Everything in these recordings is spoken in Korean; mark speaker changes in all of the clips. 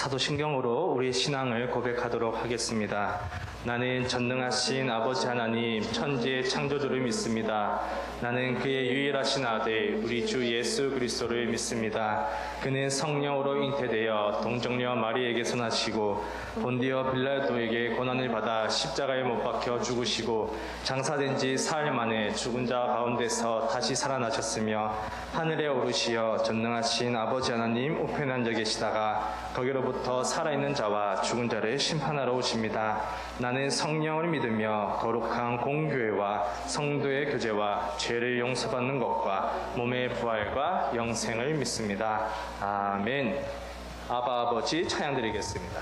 Speaker 1: 사도신경으로 우리의 신앙을 고백하도록 하겠습니다. 나는 전능하신 아버지 하나님 천지의 창조주를 믿습니다. 나는 그의 유일하신 아들 우리 주 예수 그리스도를 믿습니다. 그는 성령으로 잉태되어 동정녀 마리에게서 나시고 본디어 빌라도에게 고난을 받아 십자가에 못 박혀 죽으시고 장사된 지 사흘 만에 죽은 자 가운데서 다시 살아나셨으며 하늘에 오르시어 전능하신 아버지 하나님 우편에 앉아 계시다가 거기로부터 살아있는 자와 죽은 자를 심판하러 오십니다. 나는 성령을 믿으며 거룩한 공교회와 성도의 교제와 죄를 용서받는 것과 몸의 부활과 영생을 믿습니다. 아멘. 아바 아버지 찬양 드리겠습니다.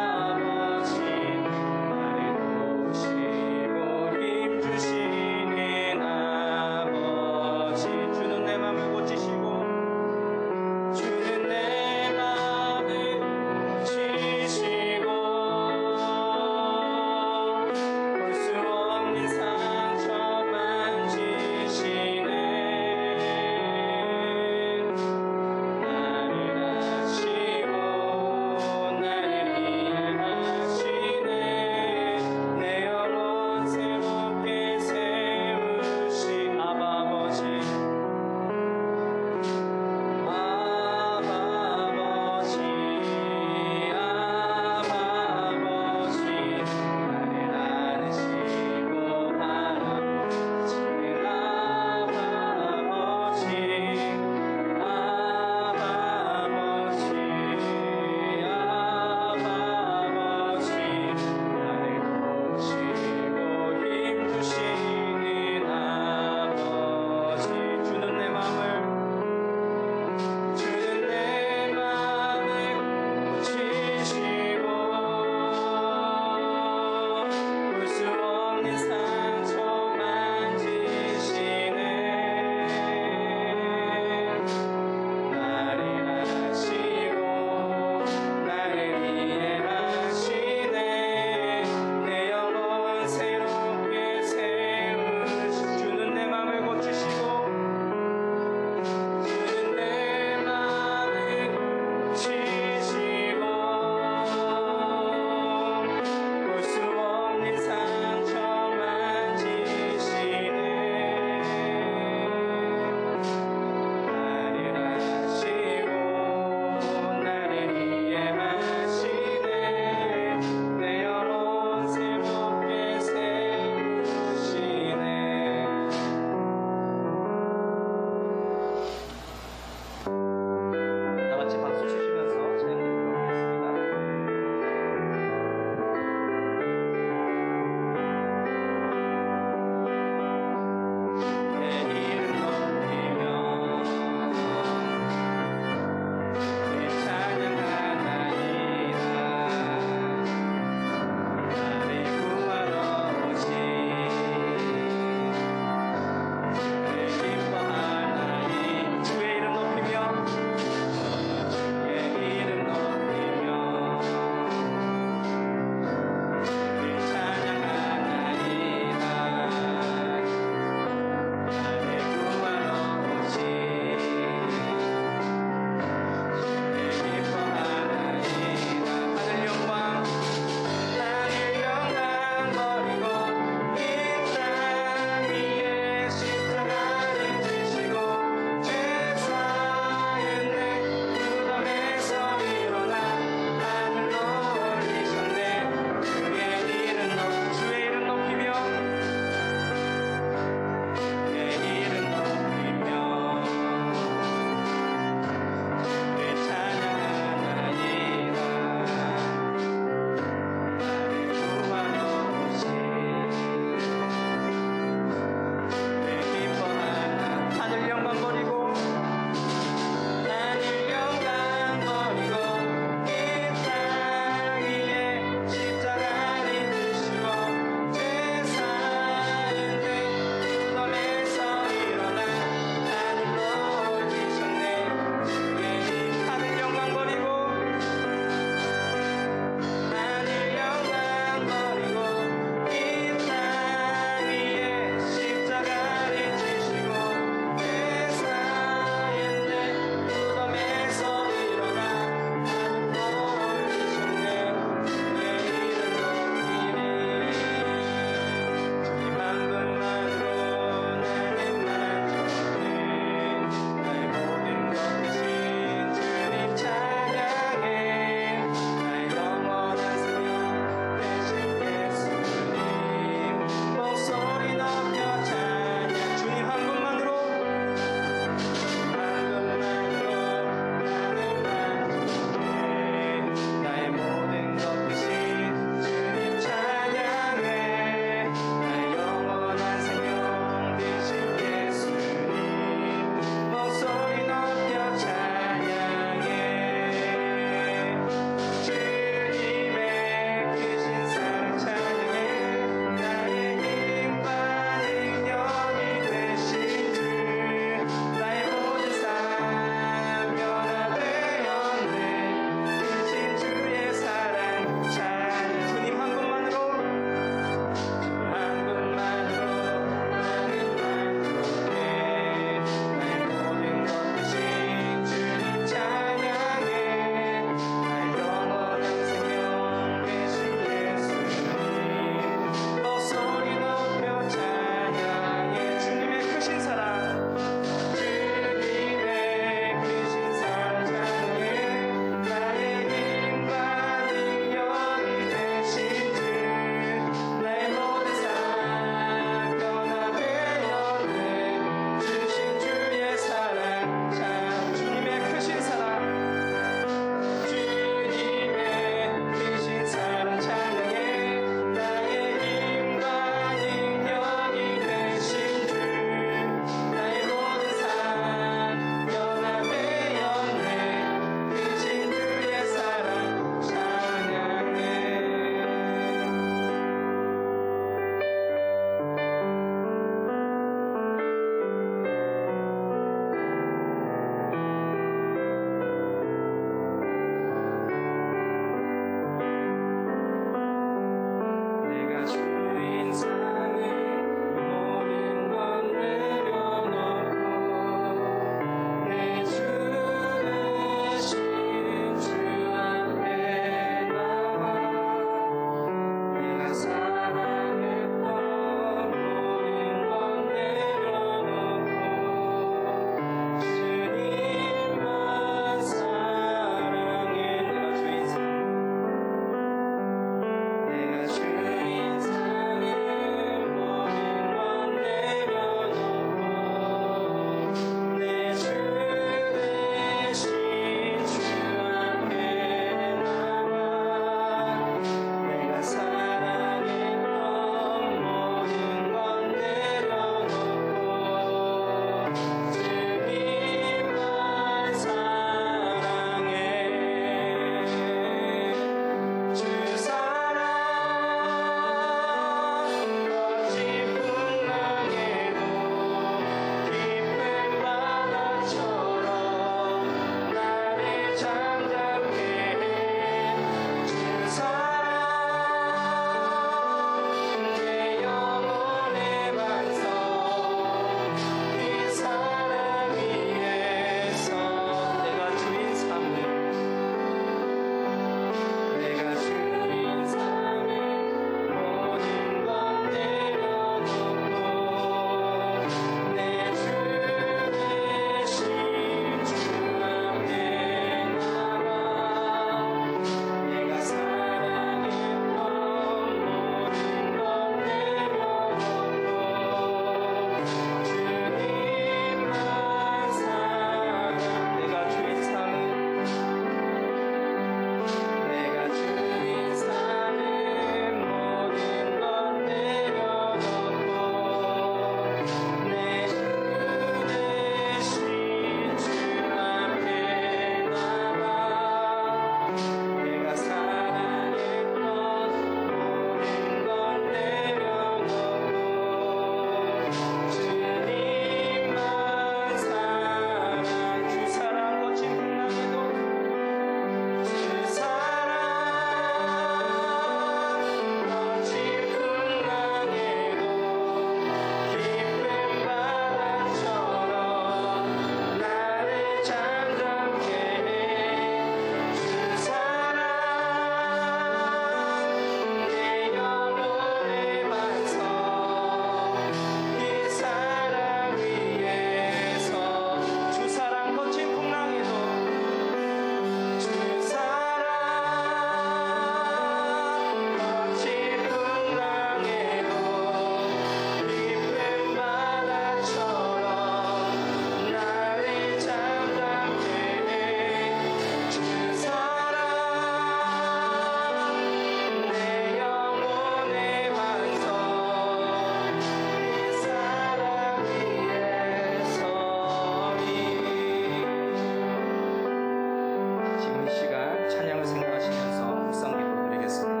Speaker 1: 지금 이 시간 찬양을 생각하시면서 묵상 기도 드리겠습니다.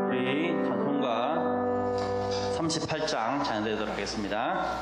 Speaker 2: 우리 찬송가 38장 찬양드리도록 하겠습니다.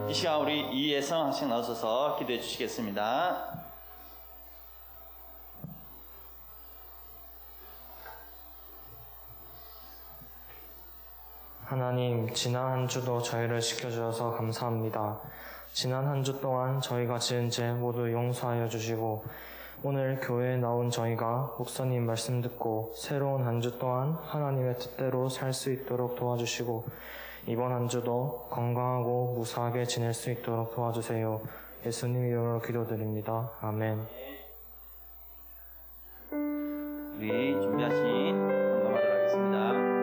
Speaker 2: 이 시간 우리 이예성 학생 나오셔서 기도해 주시겠습니다.
Speaker 3: 하나님, 지난 한 주도 저희를 지켜주셔서 감사합니다. 지난 한 주 동안 저희가 지은 죄 모두 용서하여 주시고 오늘 교회에 나온 저희가 목사님 말씀 듣고 새로운 한 주 동안 하나님의 뜻대로 살 수 있도록 도와주시고 이번 한 주도 건강하고 무사하게 지낼 수 있도록 도와주세요. 예수님 이름으로 기도드립니다. 아멘.
Speaker 2: 우리 준비하신 감감하도록 하겠습니다.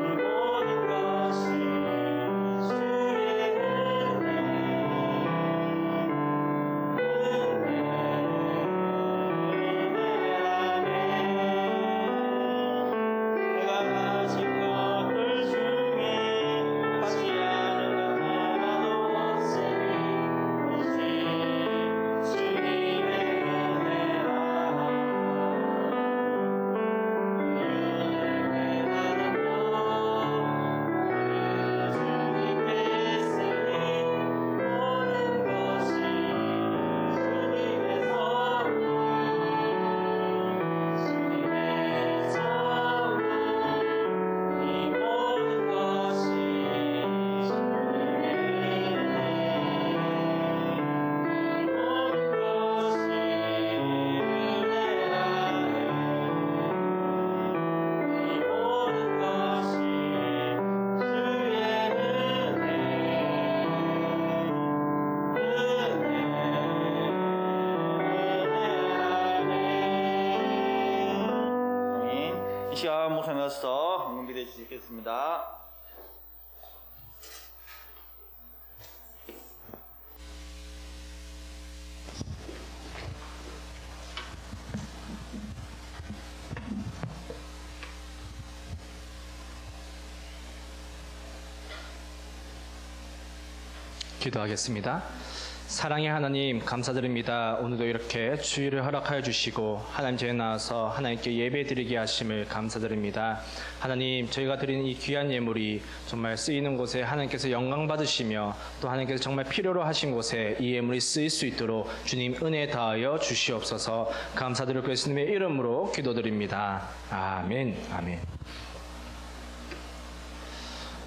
Speaker 4: 모든 것이 주의 은혜
Speaker 2: 목사님 나오셔서 헌금 기도해 주시겠습니다.
Speaker 1: 기도하겠습니다. 사랑의 하나님 감사드립니다. 오늘도 이렇게 주의를 허락하여 주시고 하나님 저에 나와서 하나님께 예배드리게 하심을 감사드립니다. 하나님 저희가 드리는 이 귀한 예물이 정말 쓰이는 곳에 하나님께서 영광 받으시며 또 하나님께서 정말 필요로 하신 곳에 이 예물이 쓰일 수 있도록 주님 은혜 다하여 주시옵소서. 감사드리고 예수님의 이름으로 기도드립니다. 아멘. 아멘.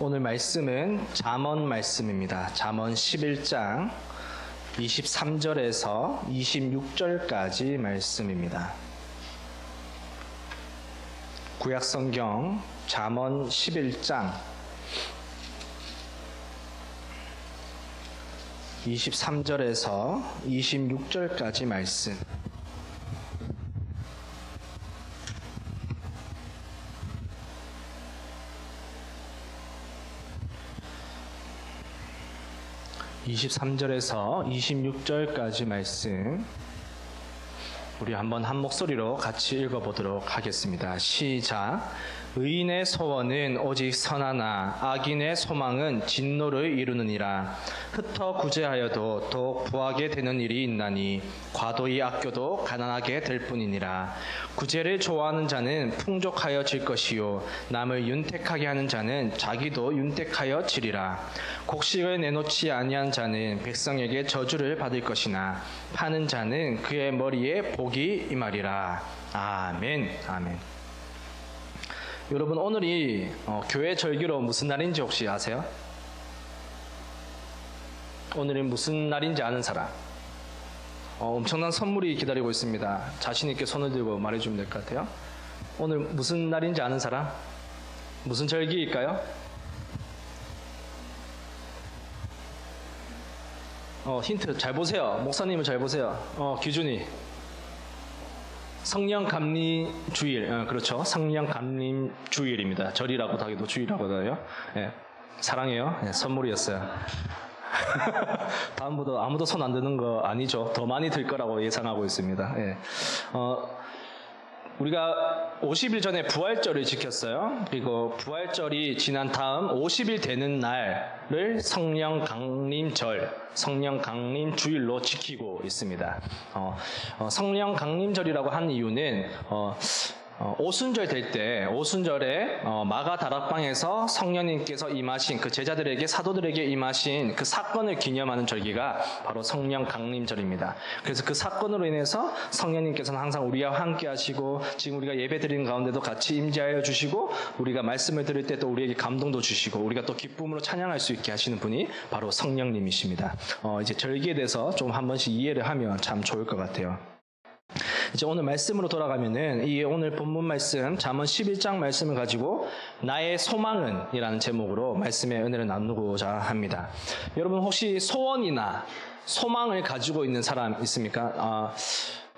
Speaker 1: 오늘 말씀은 잠언 말씀입니다. 잠언 11장 23절에서 26절까지 말씀입니다. 구약성경 잠언 11장 23절에서 26절까지 말씀. (23절에서) (26절까지) 말씀 우리 한번 한 목소리로 같이 읽어보도록 하겠습니다. 시작. 의인의 소원은 오직 선하나 악인의 소망은 진노를 이루느니라. 흩어 구제하여도 더욱 부하게 되는 일이 있나니 과도히 아껴도 가난하게 될 뿐이니라. 구제를 좋아하는 자는 풍족하여질 것이요 남을 윤택하게 하는 자는 자기도 윤택하여 지리라. 곡식을 내놓지 아니한 자는 백성에게 저주를 받을 것이나 파는 자는 그의 머리에 복이 임하리라. 아멘. 아멘. 여러분 오늘이 교회 절기로 무슨 날인지 혹시 아세요? 오늘이 무슨 날인지 아는 사람? 엄청난 선물이 기다리고 있습니다. 자신 있게 손을 들고 말해주면 될 것 같아요. 오늘 무슨 날인지 아는 사람? 무슨 절기일까요? 힌트 잘 보세요. 목사님은 잘 보세요. 기준이 성령 감림 주일, 그렇죠. 성령 감림 주일입니다. 절이라고 하기도 주일이라고 해요. 예, 사랑해요. 예, 선물이었어요. 다음부터 아무도 손 안 드는 거 아니죠. 더 많이 들 거라고 예상하고 있습니다. 예. 우리가 50일 전에 부활절을 지켰어요. 그리고 부활절이 지난 다음 50일 되는 날을 성령 강림절, 성령 강림 주일로 지키고 있습니다. 성령 강림절이라고 한 이유는 오순절 될 때 오순절에 마가 다락방에서 성령님께서 임하신 그 제자들에게 사도들에게 임하신 그 사건을 기념하는 절기가 바로 성령 강림절입니다. 그래서 그 사건으로 인해서 성령님께서는 항상 우리와 함께 하시고 지금 우리가 예배 드리는 가운데도 같이 임재하여 주시고 우리가 말씀을 들을 때 또 우리에게 감동도 주시고 우리가 또 기쁨으로 찬양할 수 있게 하시는 분이 바로 성령님이십니다. 이제 절기에 대해서 좀 한 번씩 이해를 하면 참 좋을 것 같아요. 이제 오늘 말씀으로 돌아가면은 이 오늘 본문 말씀 잠언 11장 말씀을 가지고 나의 소망은 이라는 제목으로 말씀의 은혜를 나누고자 합니다. 여러분 혹시 소원이나 소망을 가지고 있는 사람 있습니까?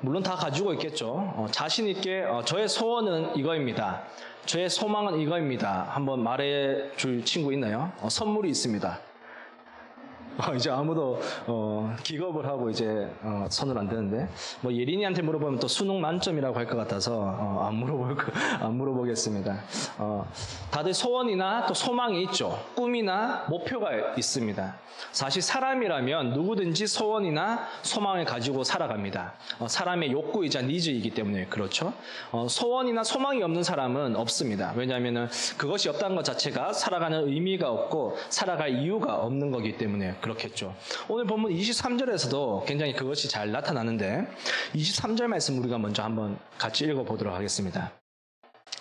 Speaker 1: 물론 다 가지고 있겠죠. 자신 있게 저의 소원은 이거입니다. 저의 소망은 이거입니다. 한번 말해 줄 친구 있나요? 선물이 있습니다. 이제 아무도 기겁을 하고 이제 손을 안 드는데 뭐 예린이한테 물어보면 또 수능 만점이라고 할 것 같아서 안 물어보겠습니다. 다들 소원이나 또 소망이 있죠. 꿈이나 목표가 있습니다. 사실 사람이라면 누구든지 소원이나 소망을 가지고 살아갑니다. 사람의 욕구이자 니즈이기 때문에 그렇죠. 소원이나 소망이 없는 사람은 없습니다. 왜냐하면 그것이 없다는 것 자체가 살아가는 의미가 없고 살아갈 이유가 없는 거기 때문에 그렇겠죠. 오늘 본문 23절에서도 굉장히 그것이 잘 나타나는데 23절 말씀 우리가 먼저 한번 같이 읽어보도록 하겠습니다.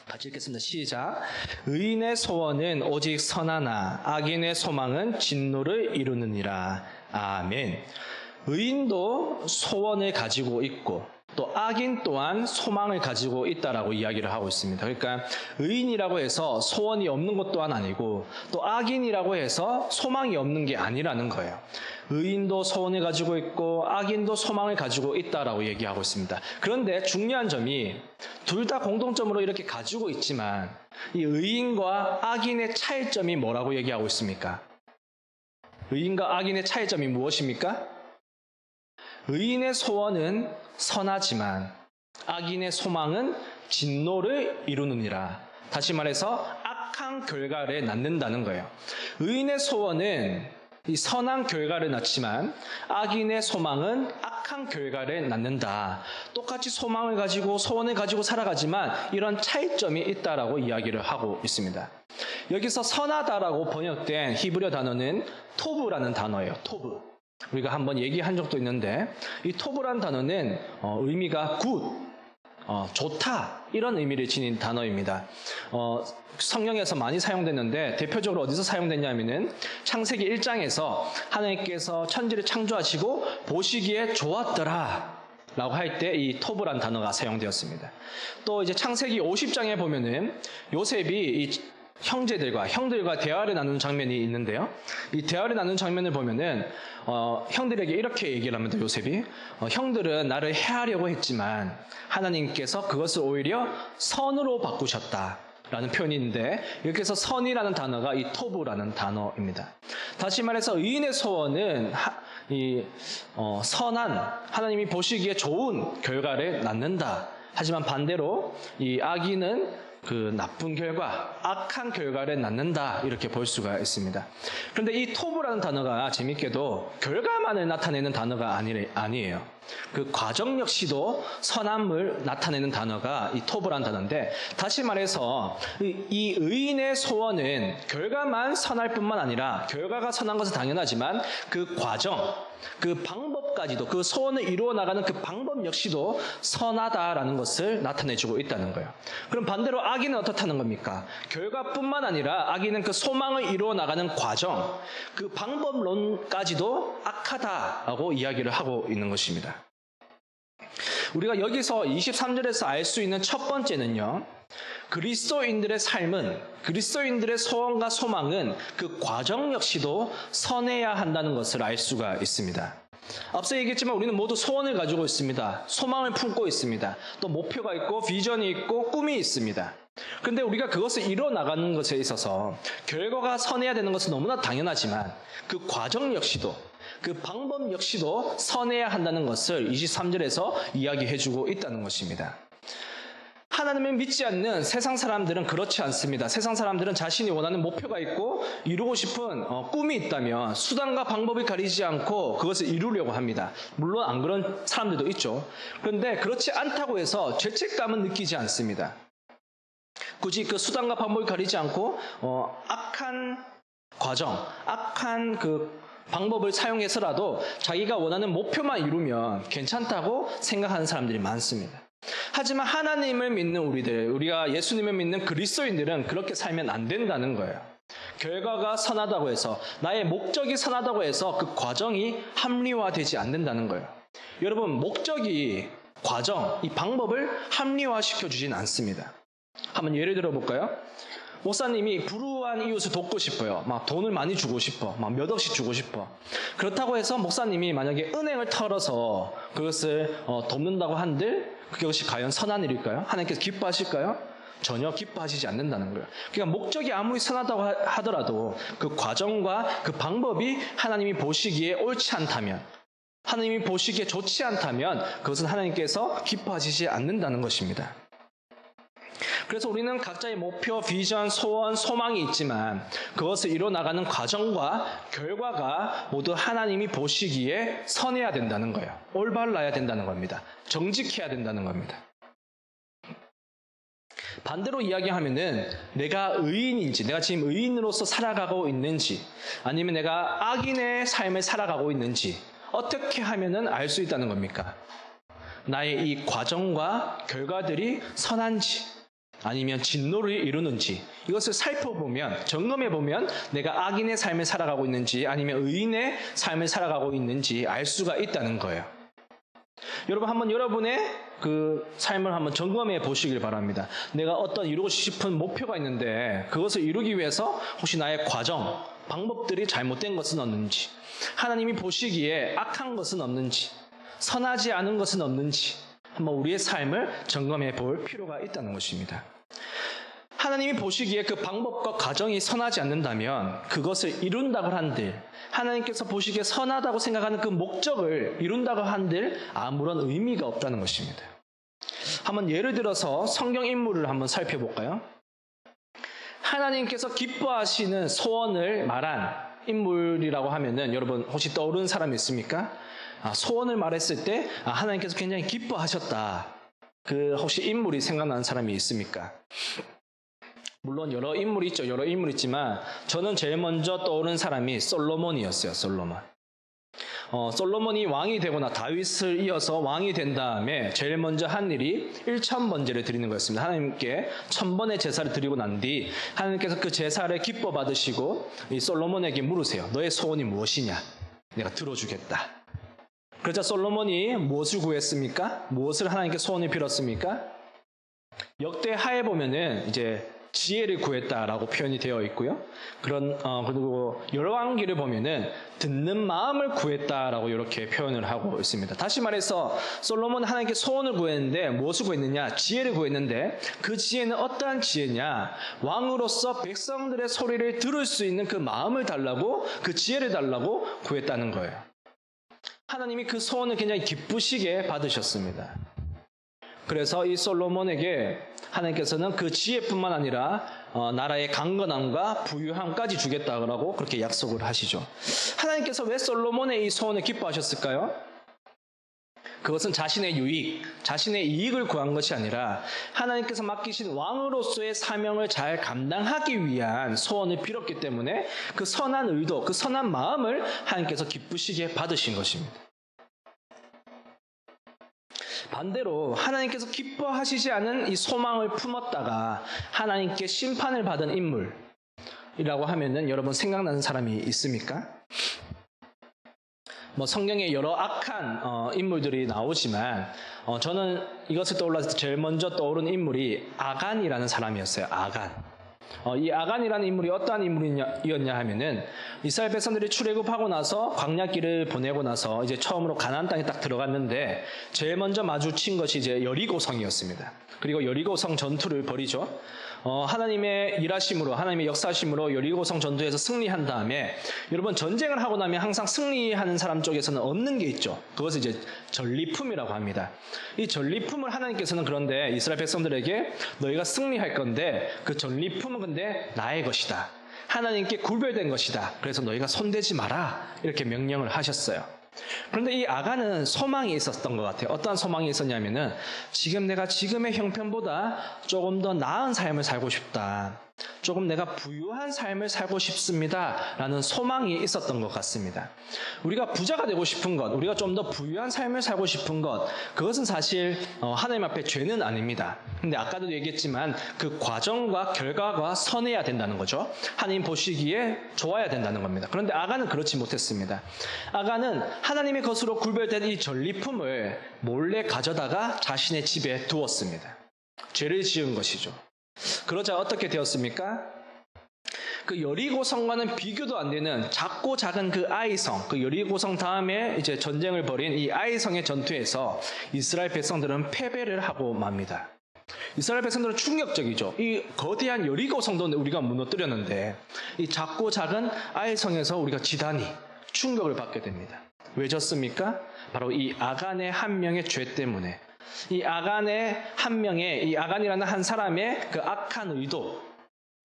Speaker 1: 같이 읽겠습니다. 시작. 의인의 소원은 오직 선하나 악인의 소망은 진노를 이루느니라. 아멘. 의인도 소원을 가지고 있고
Speaker 4: 또 악인 또한 소망을 가지고 있다라고 이야기를 하고 있습니다. 그러니까 의인이라고 해서 소원이 없는 것 또한 아니고 또 악인이라고 해서 소망이 없는 게 아니라는 거예요. 의인도 소원을 가지고 있고 악인도 소망을 가지고 있다라고 얘기하고 있습니다. 그런데 중요한 점이 둘 다 공통점으로 이렇게 가지고 있지만 이 의인과 악인의 차이점이 뭐라고 얘기하고 있습니까? 의인과 악인의 차이점이 무엇입니까? 의인의 소원은 선하지만 악인의 소망은 진노를 이루느니라. 다시 말해서 악한 결과를 낳는다는 거예요. 의인의 소원은 이 선한 결과를 낳지만 악인의 소망은 악한 결과를 낳는다. 똑같이 소망을 가지고 소원을 가지고 살아가지만 이런 차이점이 있다라고 이야기를 하고 있습니다. 여기서 선하다라고 번역된 히브리어 단어는 토브라는 단어예요. 토브. 우리가 한번 얘기한 적도 있는데 이 토브라는 단어는 의미가 굿, 좋다 이런 의미를 지닌 단어입니다. 성경에서 많이 사용됐는데 대표적으로 어디서 사용됐냐면은 창세기 1장에서 하나님께서 천지를 창조하시고 보시기에 좋았더라 라고 할 때 이 토브란 단어가 사용되었습니다. 또 이제 창세기 50장에 보면은 요셉이 이 형들과 대화를 나누는 장면이 있는데요. 이 대화를 나누는 장면을 보면은 형들에게 이렇게 얘기를 합니다. 요셉이 형들은 나를 해하려고 했지만 하나님께서 그것을 오히려 선으로 바꾸셨다 라는 표현이 있는데 여기서 선이라는 단어가 이 토브라는 단어입니다. 다시 말해서 의인의 소원은 선한 하나님이 보시기에 좋은 결과를 낳는다. 하지만 반대로 이 악인은 그 나쁜 결과, 악한 결과를 낳는다 이렇게 볼 수가 있습니다. 그런데 이 토브라는 단어가 재밌게도 결과만을 나타내는 단어가 아니에요. 그 과정 역시도 선함을 나타내는 단어가 이 토브라는 단어인데 다시 말해서 이 의인의 소원은 결과만 선할 뿐만 아니라 결과가 선한 것은 당연하지만 그 과정, 그 방법까지도 그 소원을 이루어 나가는 그 방법 역시도 선하다라는 것을 나타내주고 있다는 거예요. 그럼 반대로 악인은 어떻다는 겁니까? 결과뿐만 아니라 악인은 그 소망을 이루어 나가는 과정, 그 방법론까지도 악하다라고 이야기를 하고 있는 것입니다. 우리가 여기서 23절에서 알 수 있는 첫 번째는요, 그리스도인들의 삶은, 그리스도인들의 소원과 소망은 그 과정 역시도 선해야 한다는 것을 알 수가 있습니다. 앞서 얘기했지만 우리는 모두 소원을 가지고 있습니다. 소망을 품고 있습니다. 또 목표가 있고 비전이 있고 꿈이 있습니다. 그런데 우리가 그것을 이뤄 나가는 것에 있어서 결과가 선해야 되는 것은 너무나 당연하지만 그 과정 역시도 그 방법 역시도 선해야 한다는 것을 23절에서 이야기해주고 있다는 것입니다. 하나님을 믿지 않는 세상 사람들은 그렇지 않습니다. 세상 사람들은 자신이 원하는 목표가 있고 이루고 싶은 꿈이 있다면 수단과 방법을 가리지 않고 그것을 이루려고 합니다. 물론 안 그런 사람들도 있죠. 그런데 그렇지 않다고 해서 죄책감은 느끼지 않습니다. 굳이 그 수단과 방법을 가리지 않고 악한 과정, 악한 그 방법을 사용해서라도 자기가 원하는 목표만 이루면 괜찮다고 생각하는 사람들이 많습니다. 하지만 하나님을 믿는 우리가 예수님을 믿는 그리스도인들은 그렇게 살면 안 된다는 거예요. 결과가 선하다고 해서, 나의 목적이 선하다고 해서 그 과정이 합리화되지 않는다는 거예요. 여러분, 목적이 과정, 이 방법을 합리화시켜 주진 않습니다. 한번 예를 들어 볼까요? 목사님이 불우한 이웃을 돕고 싶어요. 막 돈을 많이 주고 싶어. 막 몇 억씩 주고 싶어. 그렇다고 해서 목사님이 만약에 은행을 털어서 그것을 돕는다고 한들 그것이 과연 선한 일일까요? 하나님께서 기뻐하실까요? 전혀 기뻐하시지 않는다는 거예요. 그러니까 목적이 아무리 선하다고 하더라도 그 과정과 그 방법이 하나님이 보시기에 옳지 않다면, 하나님이 보시기에 좋지 않다면 그것은 하나님께서 기뻐하시지 않는다는 것입니다. 그래서 우리는 각자의 목표, 비전, 소원, 소망이 있지만 그것을 이뤄나가는 과정과 결과가 모두 하나님이 보시기에 선해야 된다는 거예요. 올바라야 된다는 겁니다. 정직해야 된다는 겁니다. 반대로 이야기하면은 내가 의인인지, 내가 지금 의인으로서 살아가고 있는지, 아니면 내가 악인의 삶을 살아가고 있는지 어떻게 하면은 알 수 있다는 겁니까? 나의 이 과정과 결과들이 선한지 아니면 진노를 이루는지 이것을 살펴보면, 점검해보면 내가 악인의 삶을 살아가고 있는지 아니면 의인의 삶을 살아가고 있는지 알 수가 있다는 거예요. 여러분 한번 여러분의 그 삶을 한번 점검해 보시길 바랍니다. 내가 어떤 이루고 싶은 목표가 있는데 그것을 이루기 위해서 혹시 나의 과정, 방법들이 잘못된 것은 없는지, 하나님이 보시기에 악한 것은 없는지, 선하지 않은 것은 없는지 한번 우리의 삶을 점검해 볼 필요가 있다는 것입니다. 하나님이 보시기에 그 방법과 과정이 선하지 않는다면 그것을 이룬다고 한들, 하나님께서 보시기에 선하다고 생각하는 그 목적을 이룬다고 한들 아무런 의미가 없다는 것입니다. 한번 예를 들어서 성경 인물을 한번 살펴볼까요? 하나님께서 기뻐하시는 소원을 말한 인물이라고 하면은 여러분 혹시 떠오르는 사람이 있습니까? 소원을 말했을 때 하나님께서 굉장히 기뻐하셨다. 그 혹시 인물이 생각나는 사람이 있습니까? 물론 여러 인물이 있죠. 여러 인물이 있지만 저는 제일 먼저 떠오르는 사람이 솔로몬이었어요. 솔로몬. 솔로몬이 왕이 되거나 다윗을 이어서 왕이 된 다음에 제일 먼저 한 일이 1,000번제를 드리는 거였습니다. 하나님께 1,000번의 제사를 드리고 난 뒤 하나님께서 그 제사를 기뻐 받으시고 이 솔로몬에게 물으세요. 너의 소원이 무엇이냐? 내가 들어주겠다. 그러자 솔로몬이 무엇을 구했습니까? 무엇을 하나님께 소원을 빌었습니까? 역대하에 보면은 이제 지혜를 구했다라고 표현이 되어 있고요. 그리고 열왕기를 보면은 듣는 마음을 구했다라고 이렇게 표현을 하고 있습니다. 다시 말해서 솔로몬은 하나님께 소원을 구했는데 무엇을 구했느냐? 지혜를 구했는데 그 지혜는 어떠한 지혜냐? 왕으로서 백성들의 소리를 들을 수 있는 그 마음을 달라고, 그 지혜를 달라고 구했다는 거예요. 하나님이 그 소원을 굉장히 기쁘시게 받으셨습니다. 그래서 이 솔로몬에게 하나님께서는 그 지혜뿐만 아니라 나라의 강건함과 부유함까지 주겠다고 그렇게 약속을 하시죠. 하나님께서 왜 솔로몬의 이 소원을 기뻐하셨을까요? 그것은 자신의 유익, 자신의 이익을 구한 것이 아니라 하나님께서 맡기신 왕으로서의 사명을 잘 감당하기 위한 소원을 빌었기 때문에 그 선한 의도, 그 선한 마음을 하나님께서 기쁘시게 받으신 것입니다. 반대로 하나님께서 기뻐하시지 않은 이 소망을 품었다가 하나님께 심판을 받은 인물이라고 하면은 여러분 생각나는 사람이 있습니까? 성경에 여러 악한 인물들이 나오지만 저는 이것을 떠올라서 제일 먼저 떠오른 인물이 아간이라는 사람이었어요. 아간. 이 아간이라는 인물이 어떠한 인물이었냐 하면은 이스라엘 백성들이 출애굽하고 나서 광야길을 보내고 나서 이제 처음으로 가나안 땅에 딱 들어갔는데 제일 먼저 마주친 것이 이제 여리고성이었습니다. 그리고 여리고성 전투를 벌이죠. 하나님의 일하심으로, 하나님의 역사심으로 여리고성 전투에서 승리한 다음에 여러분 전쟁을 하고 나면 항상 승리하는 사람 쪽에서는 얻는 게 있죠. 그것을 이제 전리품이라고 합니다. 이 전리품을 하나님께서는 그런데 이스라엘 백성들에게 너희가 승리할 건데 그 전리품은 근데 나의 것이다. 하나님께 구별된 것이다. 그래서 너희가 손대지 마라. 이렇게 명령을 하셨어요. 그런데 이 아간은 소망이 있었던 것 같아요. 어떠한 소망이 있었냐면은 지금 내가 지금의 형편보다 조금 더 나은 삶을 살고 싶다. 조금 내가 부유한 삶을 살고 싶습니다. 라는 소망이 있었던 것 같습니다. 우리가 부자가 되고 싶은 것, 우리가 좀 더 부유한 삶을 살고 싶은 것, 그것은 사실 하나님 앞에 죄는 아닙니다. 근데 아까도 얘기했지만 그 과정과 결과가 선해야 된다는 거죠. 하나님 보시기에 좋아야 된다는 겁니다. 그런데 아간은 그렇지 못했습니다. 아간은 하나님의 것으로 구별된 이 전리품을 몰래 가져다가 자신의 집에 두었습니다. 죄를 지은 것이죠. 그러자 어떻게 되었습니까? 그 여리고성과는 비교도 안 되는 작고 작은 그 아이성, 그 여리고성 다음에 이제 전쟁을 벌인 이 아이성의 전투에서 이스라엘 백성들은 패배를 하고 맙니다. 이스라엘 백성들은 충격적이죠. 이 거대한 여리고성도 우리가 무너뜨렸는데 이 작고 작은 아이성에서 우리가 지다니 충격을 받게 됩니다. 왜 졌습니까? 바로 이 아간의 한 명의 죄 때문에. 이 아간의 한 명의, 이 아간이라는 한 사람의 그 악한 의도,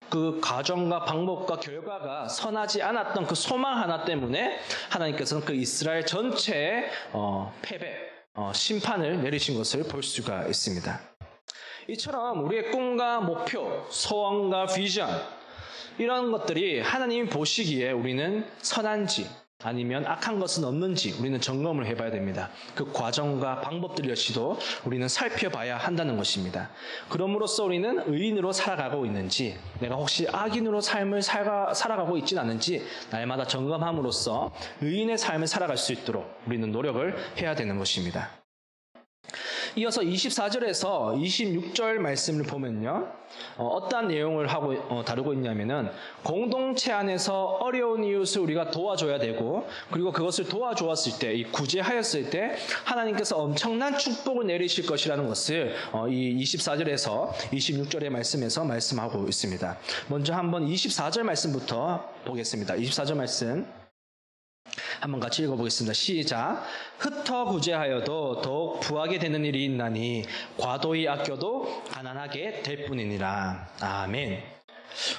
Speaker 4: 그 과정과 방법과 결과가 선하지 않았던 그 소망 하나 때문에 하나님께서는 그 이스라엘 전체의 패배, 심판을 내리신 것을 볼 수가 있습니다. 이처럼 우리의 꿈과 목표, 소원과 비전, 이런 것들이 하나님이 보시기에 우리는 선한지 아니면 악한 것은 없는지 우리는 점검을 해봐야 됩니다. 그 과정과 방법들 역시도 우리는 살펴봐야 한다는 것입니다. 그럼으로써 우리는 의인으로 살아가고 있는지, 내가 혹시 악인으로 삶을 살아가고 있지는 않은지 날마다 점검함으로써 의인의 삶을 살아갈 수 있도록 우리는 노력을 해야 되는 것입니다. 이어서 24절에서 26절 말씀을 보면요. 어떠한 내용을 하고 다루고 있냐면은 공동체 안에서 어려운 이웃을 우리가 도와줘야 되고, 그리고 그것을 도와주었을 때, 이 구제하였을 때 하나님께서 엄청난 축복을 내리실 것이라는 것을 이 24절에서 26절의 말씀에서 말씀하고 있습니다. 먼저 한번 24절 말씀부터 보겠습니다. 24절 말씀 한번 같이 읽어보겠습니다. 시작. 흩어 구제하여도 더욱 부하게 되는 일이 있나니 과도히 아껴도 가난하게 될 뿐이니라. 아멘.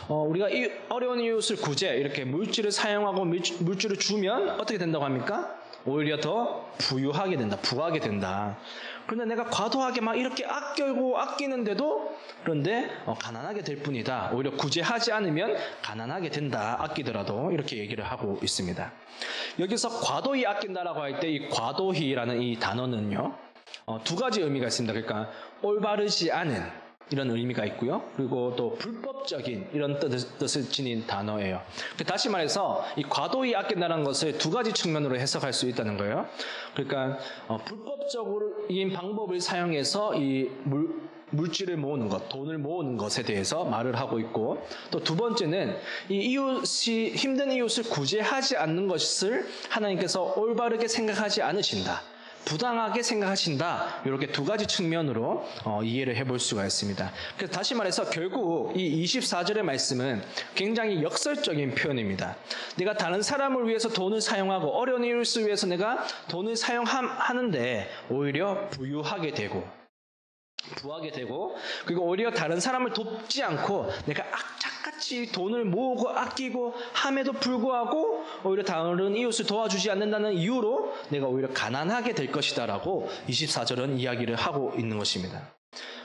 Speaker 4: 우리가 이 어려운 이웃을 구제, 이렇게 물질을 사용하고 물질을 주면 어떻게 된다고 합니까? 오히려 더 부유하게 된다, 부하게 된다. 그런데 내가 과도하게 막 이렇게 아끼는데도 그런데 가난하게 될 뿐이다. 오히려 구제하지 않으면 가난하게 된다. 아끼더라도 이렇게 얘기를 하고 있습니다. 여기서 과도히 아낀다라고 할 때 이 과도히라는 이 단어는요, 두 가지 의미가 있습니다. 그러니까 올바르지 않은 이런 의미가 있고요. 그리고 또 불법적인 이런 뜻을 지닌 단어예요. 다시 말해서 이 과도히 아낀다는 것을 두 가지 측면으로 해석할 수 있다는 거예요. 그러니까 불법적인 방법을 사용해서 이 물질을 모으는 것, 돈을 모으는 것에 대해서 말을 하고 있고, 또 두 번째는 이 이웃이 힘든 이웃을 구제하지 않는 것을 하나님께서 올바르게 생각하지 않으신다, 부당하게 생각하신다. 이렇게 두 가지 측면으로 이해를 해볼 수가 있습니다. 그래서 다시 말해서 결국 이 24절의 말씀은 굉장히 역설적인 표현입니다. 내가 다른 사람을 위해서 돈을 사용하고 어려운 이웃을 위해서 내가 돈을 사용하는데 오히려 부유하게 되고 부하게 되고, 그리고 오히려 다른 사람을 돕지 않고 내가 악착같이 돈을 모으고 아끼고 함에도 불구하고 오히려 다른 이웃을 도와주지 않는다는 이유로 내가 오히려 가난하게 될 것이다 라고 24절은 이야기를 하고 있는 것입니다.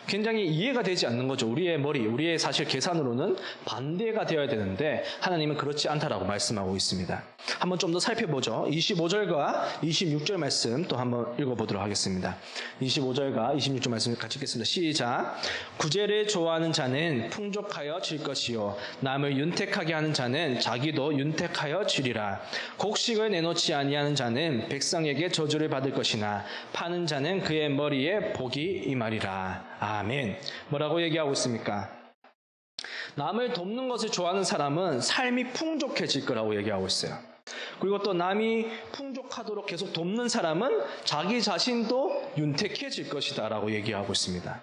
Speaker 4: 굉장히 이해가 되지 않는 거죠. 우리의 사실 계산으로는 반대가 되어야 되는데 하나님은 그렇지 않다라고 말씀하고 있습니다. 한번 좀 더 살펴보죠. 25절과 26절 말씀 또 한번 읽어보도록 하겠습니다. 25절과 26절 말씀 같이 읽겠습니다. 시작. 구제를 좋아하는 자는 풍족하여 질 것이요 남을 윤택하게 하는 자는 자기도 윤택하여 지리라. 곡식을 내놓지 아니하는 자는 백성에게 저주를 받을 것이나 파는 자는 그의 머리에 복이 임하리라. 아멘. 뭐라고 얘기하고 있습니까? 남을 돕는 것을 좋아하는 사람은 삶이 풍족해질 거라고 얘기하고 있어요. 그리고 또 남이 풍족하도록 계속 돕는 사람은 자기 자신도 윤택해질 것이다 라고 얘기하고 있습니다.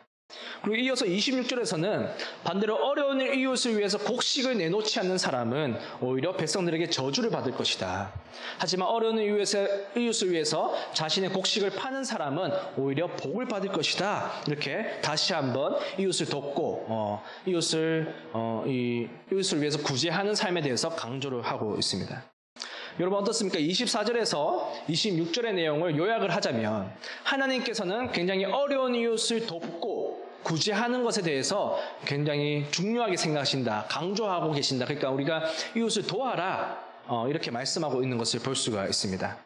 Speaker 4: 그리고 이어서 26절에서는 반대로 어려운 이웃을 위해서 곡식을 내놓지 않는 사람은 오히려 백성들에게 저주를 받을 것이다. 하지만 어려운 이웃을 위해서 자신의 곡식을 파는 사람은 오히려 복을 받을 것이다. 이렇게 다시 한번 이웃을 돕고 이웃을 위해서 구제하는 삶에 대해서 강조를 하고 있습니다. 여러분 어떻습니까? 24절에서 26절의 내용을 요약을 하자면 하나님께서는 굉장히 어려운 이웃을 돕고 구제하는 것에 대해서 굉장히 중요하게 생각하신다, 강조하고 계신다. 그러니까 우리가 이웃을 도와라 이렇게 말씀하고 있는 것을 볼 수가 있습니다.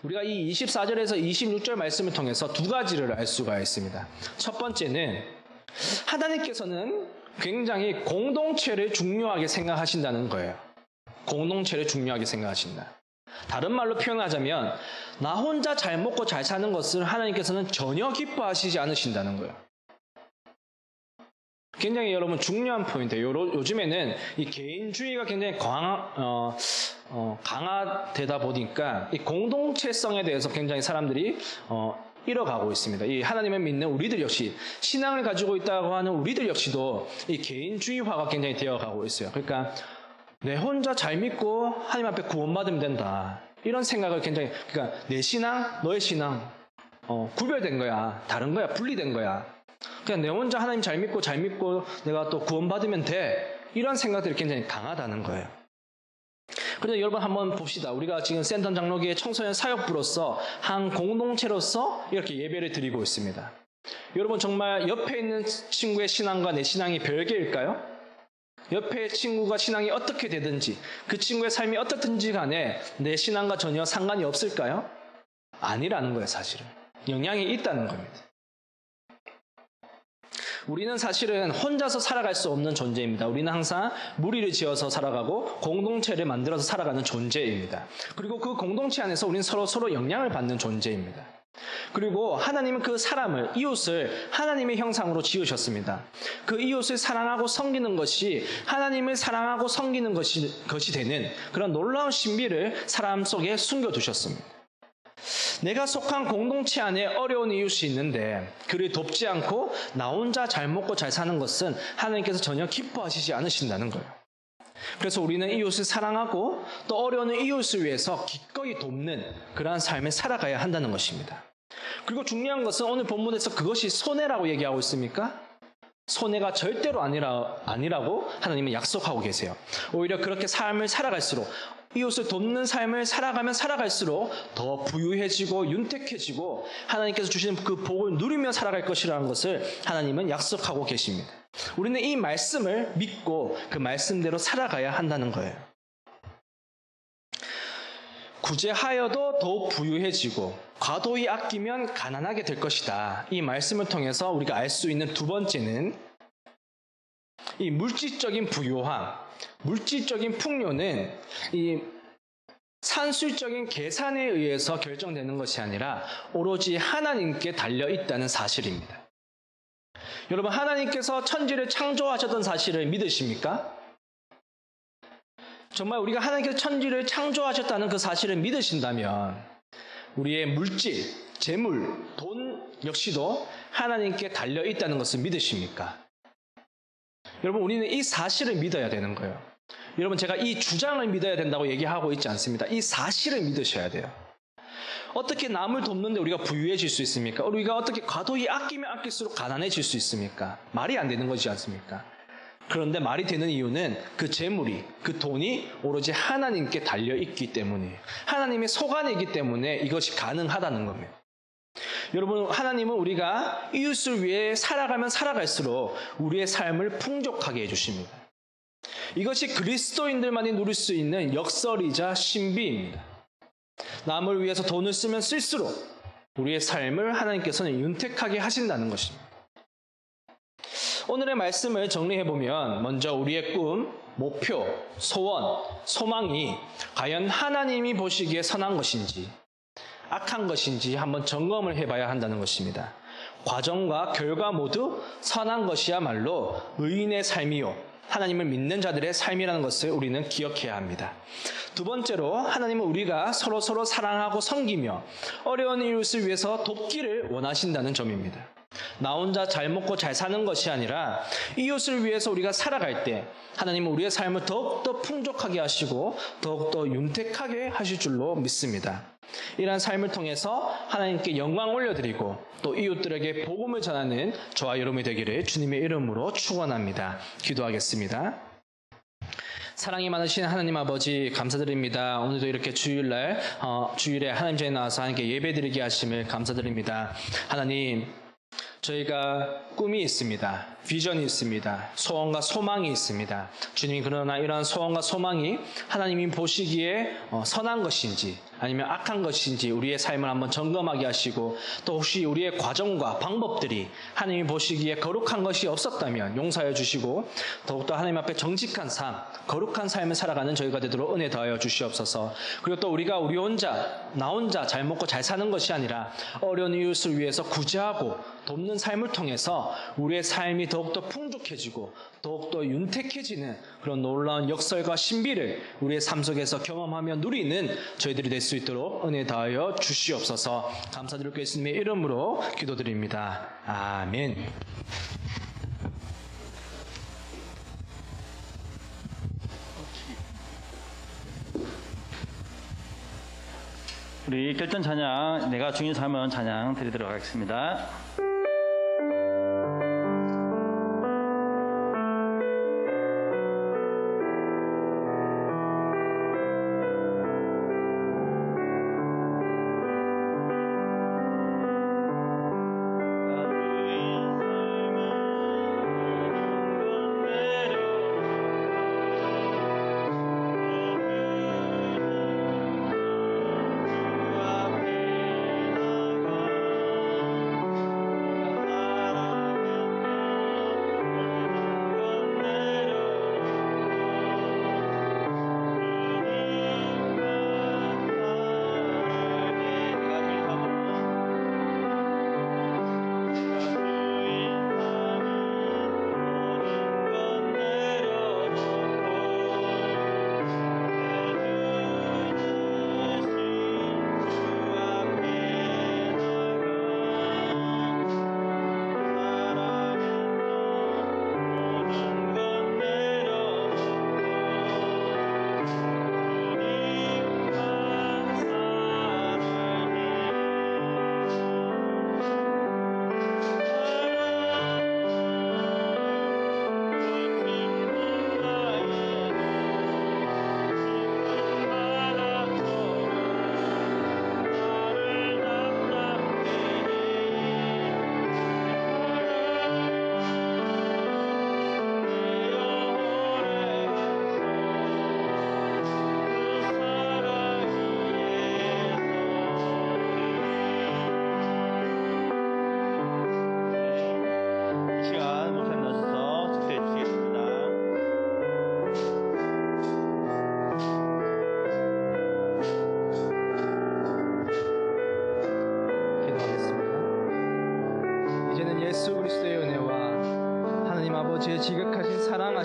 Speaker 4: 우리가 이 24절에서 26절 말씀을 통해서 두 가지를 알 수가 있습니다. 첫 번째는 하나님께서는 굉장히 공동체를 중요하게 생각하신다는 거예요. 공동체를 중요하게 생각하신다. 다른 말로 표현하자면 나 혼자 잘 먹고 잘 사는 것을 하나님께서는 전혀 기뻐하시지 않으신다는 거예요. 굉장히 여러분 중요한 포인트예요. 요즘에는 이 개인주의가 굉장히 강화되다 보니까 이 공동체성에 대해서 굉장히 사람들이 잃어가고 있습니다. 이 하나님을 믿는 우리들 역시, 신앙을 가지고 있다고 하는 우리들 역시도 이 개인주의화가 굉장히 되어가고 있어요. 그러니까 내 혼자 잘 믿고 하나님 앞에 구원받으면 된다. 이런 생각을 그러니까 내 신앙, 너의 신앙 구별된 거야. 다른 거야. 분리된 거야. 그냥 내 혼자 하나님 잘 믿고 내가 또 구원받으면 돼. 이런 생각들이 굉장히 강하다는 거예요. 그런데 여러분 한번 봅시다. 우리가 지금 센터 장로교회 청소년 사역부로서 한 공동체로서 이렇게 예배를 드리고 있습니다. 여러분 정말 옆에 있는 친구의 신앙과 내 신앙이 별개일까요? 옆에 친구가 신앙이 어떻게 되든지 그 친구의 삶이 어떻든지 간에 내 신앙과 전혀 상관이 없을까요? 아니라는 거예요. 사실은 영향이 있다는 겁니다. 우리는 사실은 혼자서 살아갈 수 없는 존재입니다. 우리는 항상 무리를 지어서 살아가고 공동체를 만들어서 살아가는 존재입니다. 그리고 그 공동체 안에서 우리는 서로 영향을 받는 존재입니다. 그리고 하나님은 그 사람을, 이웃을 하나님의 형상으로 지으셨습니다. 그 이웃을 사랑하고 섬기는 것이 하나님을 사랑하고 섬기는 것이 되는 그런 놀라운 신비를 사람 속에 숨겨두셨습니다. 내가 속한 공동체 안에 어려운 이웃이 있는데 그를 돕지 않고 나 혼자 잘 먹고 잘 사는 것은 하나님께서 전혀 기뻐하시지 않으신다는 거예요. 그래서 우리는 이웃을 사랑하고 또 어려운 이웃을 위해서 기꺼이 돕는 그러한 삶을 살아가야 한다는 것입니다. 그리고 중요한 것은 오늘 본문에서 그것이 손해라고 얘기하고 있습니까? 손해가 절대로 아니라고 하나님은 약속하고 계세요. 오히려 그렇게 삶을 살아갈수록, 이웃을 돕는 삶을 살아가면 살아갈수록 더 부유해지고 윤택해지고 하나님께서 주시는 그 복을 누리며 살아갈 것이라는 것을 하나님은 약속하고 계십니다. 우리는 이 말씀을 믿고 그 말씀대로 살아가야 한다는 거예요. 구제하여도 더욱 부유해지고 과도히 아끼면 가난하게 될 것이다. 이 말씀을 통해서 우리가 알 수 있는 두 번째는 이 물질적인 부유함, 물질적인 풍요는 이 산술적인 계산에 의해서 결정되는 것이 아니라 오로지 하나님께 달려 있다는 사실입니다. 여러분, 하나님께서 천지를 창조하셨던 사실을 믿으십니까? 정말 우리가 하나님께서 천지를 창조하셨다는 그 사실을 믿으신다면 우리의 물질, 재물, 돈 역시도 하나님께 달려 있다는 것을 믿으십니까? 여러분, 우리는 이 사실을 믿어야 되는 거예요. 여러분, 제가 이 주장을 믿어야 된다고 얘기하고 있지 않습니다. 이 사실을 믿으셔야 돼요. 어떻게 남을 돕는데 우리가 부유해질 수 있습니까? 우리가 어떻게 과도히 아끼면 아낄수록 가난해질 수 있습니까? 말이 안 되는 거지 않습니까? 그런데 말이 되는 이유는 그 재물이, 그 돈이 오로지 하나님께 달려있기 때문에, 하나님의 소관이기 때문에 이것이 가능하다는 겁니다. 여러분, 하나님은 우리가 이웃을 위해 살아가면 살아갈수록 우리의 삶을 풍족하게 해주십니다. 이것이 그리스도인들만이 누릴 수 있는 역설이자 신비입니다. 남을 위해서 돈을 쓰면 쓸수록 우리의 삶을 하나님께서는 윤택하게 하신다는 것입니다. 오늘의 말씀을 정리해보면 먼저 우리의 꿈, 목표, 소원, 소망이 과연 하나님이 보시기에 선한 것인지 악한 것인지 한번 점검을 해봐야 한다는 것입니다. 과정과 결과 모두 선한 것이야말로 의인의 삶이요 하나님을 믿는 자들의 삶이라는 것을 우리는 기억해야 합니다. 두 번째로, 하나님은 우리가 서로 사랑하고 섬기며 어려운 이웃을 위해서 돕기를 원하신다는 점입니다. 나 혼자 잘 먹고 잘 사는 것이 아니라 이웃을 위해서 우리가 살아갈 때 하나님은 우리의 삶을 더욱더 풍족하게 하시고 더욱더 윤택하게 하실 줄로 믿습니다. 이러한 삶을 통해서 하나님께 영광 올려드리고 또 이웃들에게 복음을 전하는 저와 여러분이 되기를 주님의 이름으로 축원합니다. 기도하겠습니다. 사랑이 많으신 하나님 아버지, 감사드립니다. 오늘도 이렇게 주일에 하나님 전에 나와서 하나님께 예배드리게 하심을 감사드립니다. 하나님, 저희가 꿈이 있습니다. 비전이 있습니다. 소원과 소망이 있습니다. 주님, 그러나 이러한 소원과 소망이 하나님이 보시기에 선한 것인지 아니면 악한 것인지 우리의 삶을 한번 점검하게 하시고, 또 혹시 우리의 과정과 방법들이 하나님이 보시기에 거룩한 것이 없었다면 용서해 주시고, 더욱더 하나님 앞에 정직한 삶, 거룩한 삶을 살아가는 저희가 되도록 은혜 더하여 주시옵소서. 그리고 또 우리가 나 혼자 잘 먹고 잘 사는 것이 아니라 어려운 이웃을 위해서 구제하고 돕는 삶을 통해서 우리의 삶이 더욱더 풍족해지고 더욱더 윤택해지는 그런 놀라운 역설과 신비를 우리의 삶 속에서 경험하며 누리는 저희들이 될 수 있도록 은혜 다하여 주시옵소서. 감사드리고 예수님의 이름으로 기도드립니다. 아멘.
Speaker 2: 우리 결전 찬양, 내가 주인 삼은 찬양 드리도록 하겠습니다.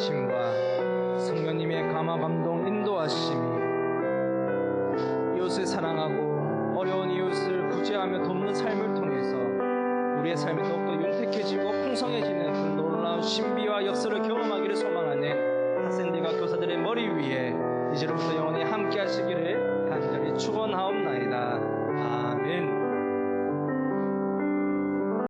Speaker 4: 하심과 성령님의 감화 감동 인도하심이 이웃을 사랑하고 어려운 이웃을 구제하며 돕는 삶을 통해서 우리의 삶이 더욱더 윤택해지고 풍성해지는 그 놀라운 신비와 역사를 경험하기를 소망하는 학생들과 교사들의 머리 위에 이제로부터 영원히 함께하시